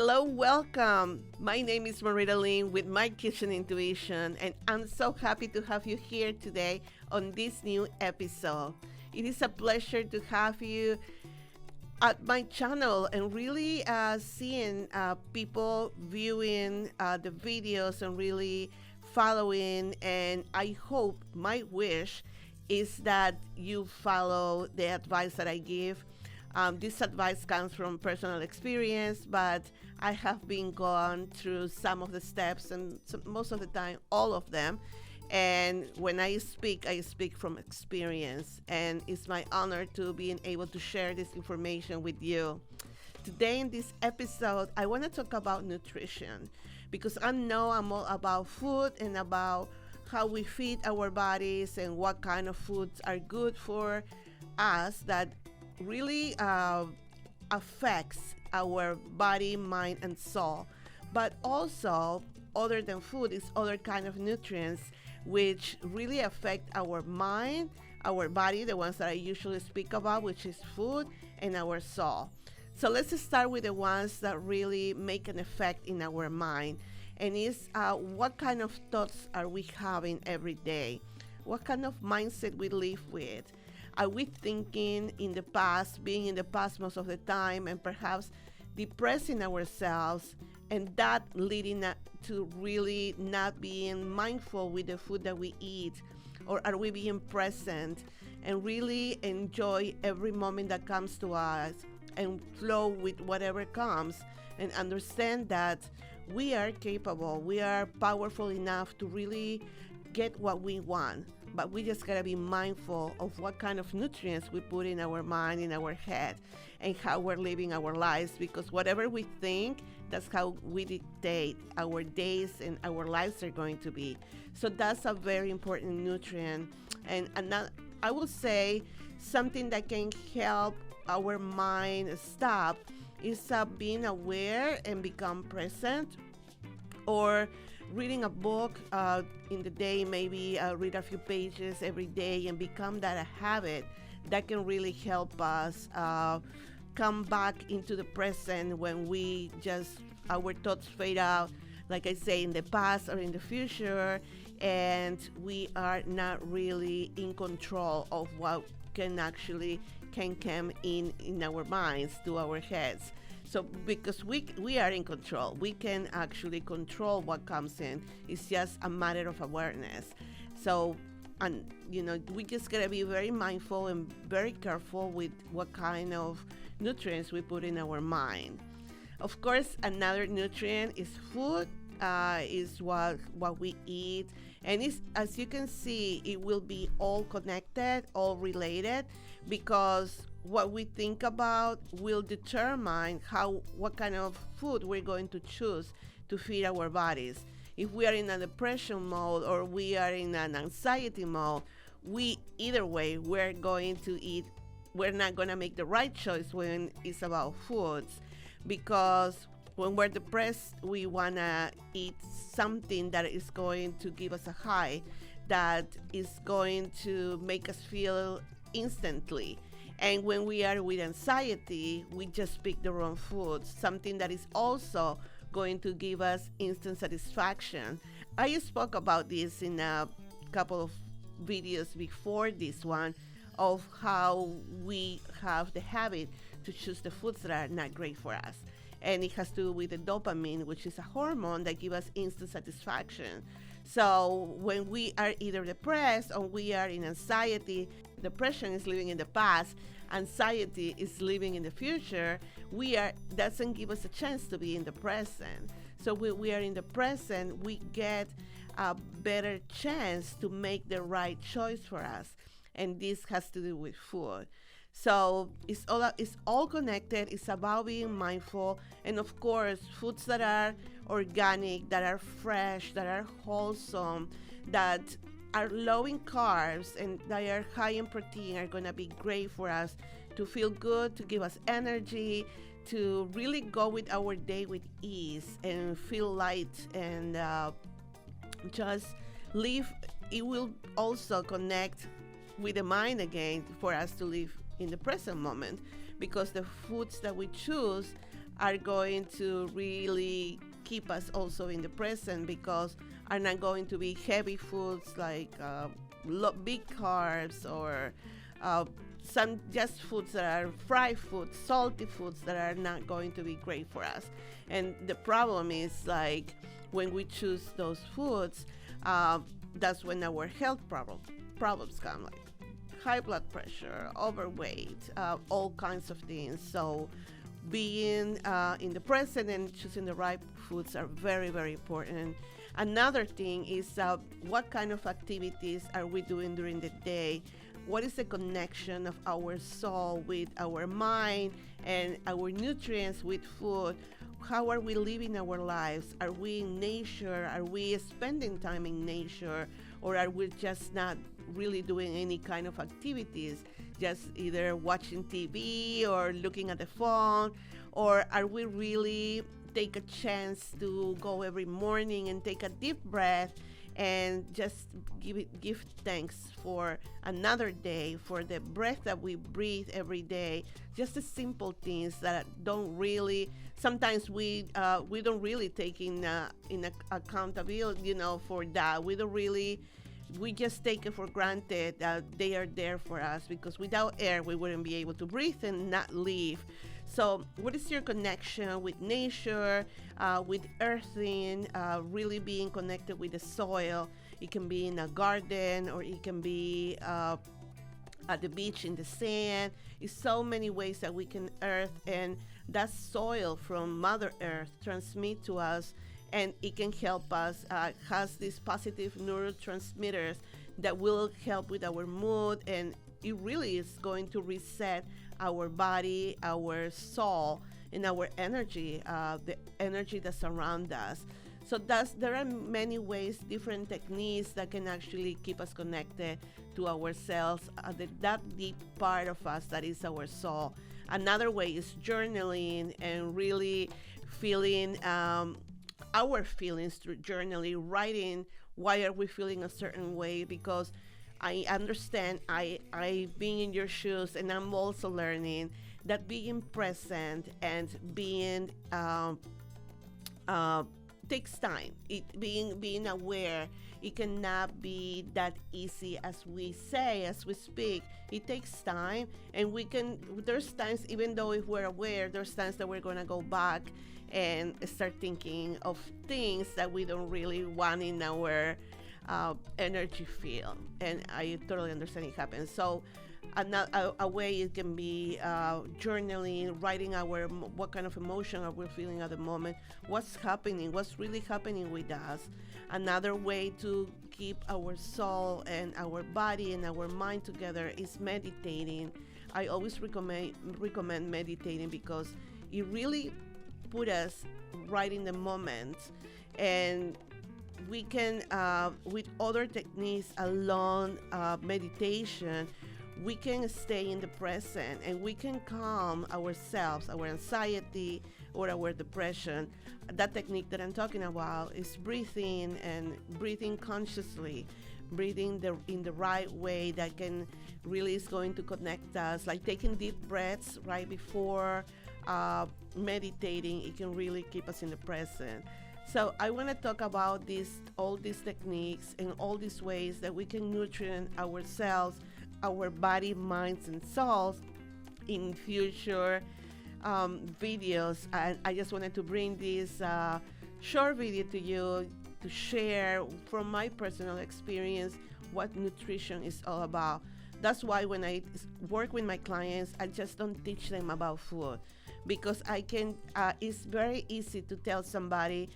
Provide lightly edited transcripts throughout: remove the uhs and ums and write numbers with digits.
Hello, welcome. My name is Marita Lynn with My Kitchen Intuition, and I'm so happy to have you here today on this new episode. It is a pleasure to have you at my channel and really seeing people viewing the videos and really following. And I hope my wish is that you follow the advice that I give. This advice comes from personal experience, but I have been gone through some of the steps and most of the time, all of them. And when I speak from experience. And it's my honor to being able to share this information with you. Today in this episode, I want to talk about nutrition because I know I'm all about food and about how we feed our bodies and what kind of foods are good for us that really affects our body, mind, and soul. But also, other than food, is other kind of nutrients which really affect our mind, our body, the ones that I usually speak about, which is food, and our soul. So let's start with the ones that really make an effect in our mind. And is what kind of thoughts are we having every day? What kind of mindset we live with? Are we thinking in the past, being in the past most of the time, and perhaps depressing ourselves, and that leading to really not being mindful with the food that we eat? Or are we being present and really enjoy every moment that comes to us and flow with whatever comes and understand that we are capable, we are powerful enough to really get what we want? But we just gotta be mindful of what kind of nutrients we put in our mind, in our head, and how we're living our lives. Because whatever we think, that's how we dictate our days and our lives are going to be. So that's a very important nutrient. And I will say something that can help our mind stop is being aware and become present, or reading a book in the day, maybe read a few pages every day and become that a habit that can really help us come back into the present when we just, our thoughts fade out, like I say, in the past or in the future, and we are not really in control of what can come in our minds, to our heads. So because we are in control, we can actually control what comes in. It's just a matter of awareness. So, and we just gotta be very mindful and very careful with what kind of nutrients we put in our mind. Of course, another nutrient is food. Is what we eat, and it's, as you can see, it will be all connected, all related, because what we think about will determine what kind of food we're going to choose to feed our bodies. If we are in a depression mode or we are in an anxiety mode, either way we're going to eat. We're not going to make the right choice when it's about foods, because when we're depressed, we want to eat something that is going to give us a high, that is going to make us feel instantly. And when we are with anxiety, we just pick the wrong food, something that is also going to give us instant satisfaction. I spoke about this in a couple of videos before this one, of how we have the habit to choose the foods that are not great for us. And it has to do with the dopamine, which is a hormone that gives us instant satisfaction. So when we are either depressed or we are in anxiety, depression is living in the past, anxiety is living in the future, doesn't give us a chance to be in the present. So when we are in the present, we get a better chance to make the right choice for us. And this has to do with food. So it's all connected. It's about being mindful, and of course, foods that are organic, that are fresh, that are wholesome, that are low in carbs, and that are high in protein are gonna be great for us to feel good, to give us energy, to really go with our day with ease and feel light and just live. It will also connect with the mind again for us to live in the present moment, because the foods that we choose are going to really keep us also in the present, because are not going to be heavy foods like big carbs, or uh, some just foods that are fried foods, salty foods that are not going to be great for us. And the problem is, like, when we choose those foods, uh, that's when our health problems come, like high blood pressure, overweight, all kinds of things. So being in the present and choosing the right foods are very, very important. Another thing is what kind of activities are we doing during the day? What is the connection of our soul with our mind and our nutrients with food? How are we living our lives? Are we in nature? Are we spending time in nature? Or are we just not really doing any kind of activities, just either watching TV or looking at the phone? Or are we really take a chance to go every morning and take a deep breath and just give thanks for another day, for the breath that we breathe every day? Just the simple things that don't really, sometimes we don't really take in accountability, for that. We just take it for granted that they are there for us, because without air we wouldn't be able to breathe and not live. So what is your connection with nature, with earthing, really being connected with the soil? It can be in a garden, or it can be at the beach in the sand. It's so many ways that we can earth, and that soil from Mother Earth transmit to us, and it can help us, has these positive neurotransmitters that will help with our mood, and it really is going to reset our body, our soul, and our energy, the energy that surrounds us. So there are many ways, different techniques that can actually keep us connected to ourselves, that deep part of us that is our soul. Another way is journaling, and really feeling our feelings through journaling, writing why are we feeling a certain way, because I understand, I've been in your shoes, and I'm also learning that being present and being takes time. Being aware, it cannot be that easy as we say, as we speak. It takes time, and there's times, even though if we're aware, there's times that we're gonna go back and start thinking of things that we don't really want in our energy field. And I totally understand it happens. So a way it can be journaling, writing what kind of emotion are we feeling at the moment, what's really happening with us. Another way to keep our soul and our body and our mind together is meditating. I always recommend meditating, because it really put us right in the moment, and we can with other techniques along meditation, we can stay in the present, and we can calm ourselves, our anxiety or our depression. That technique that I'm talking about is breathing, and breathing consciously, breathing in the right way that can really is going to connect us, like taking deep breaths right before meditating. It can really keep us in the present. So I want to talk about all these techniques and all these ways that we can nurture ourselves, our body, minds, and souls in future videos. And I just wanted to bring this short video to you to share from my personal experience what nutrition is all about. That's why when I work with my clients, I just don't teach them about food, because it's very easy to tell somebody,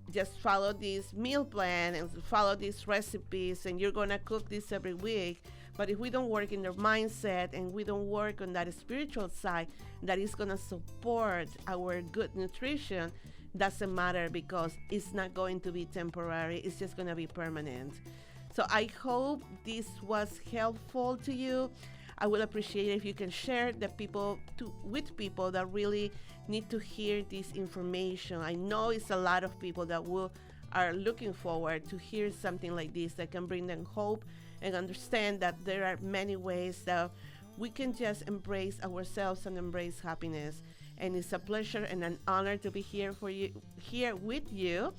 just follow this meal plan and follow these recipes, and you're gonna cook this every week. But if we don't work in their mindset, and we don't work on that spiritual side that is gonna support our good nutrition, doesn't matter, because it's not going to be temporary, it's just gonna be permanent. So I hope this was helpful to you. I will appreciate it if you can share with people that really need to hear this information. I know it's a lot of people that are looking forward to hear something like this that can bring them hope, and understand that there are many ways that we can just embrace ourselves and embrace happiness. And it's a pleasure and an honor to be here with you.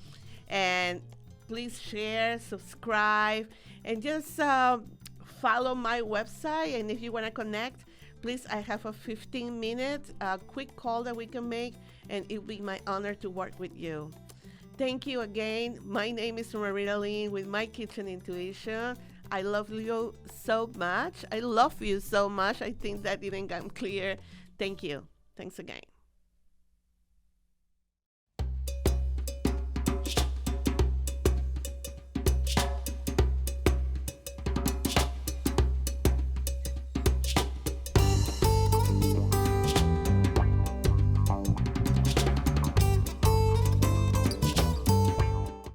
And please share, subscribe, and just follow my website. And if you want to connect, please, I have a 15-minute quick call that we can make, and it will be my honor to work with you. Thank you again. My name is Marita Lynn with My Kitchen Intuition. I love you so much. I love you so much. I think that didn't come clear. Thank you. Thanks again.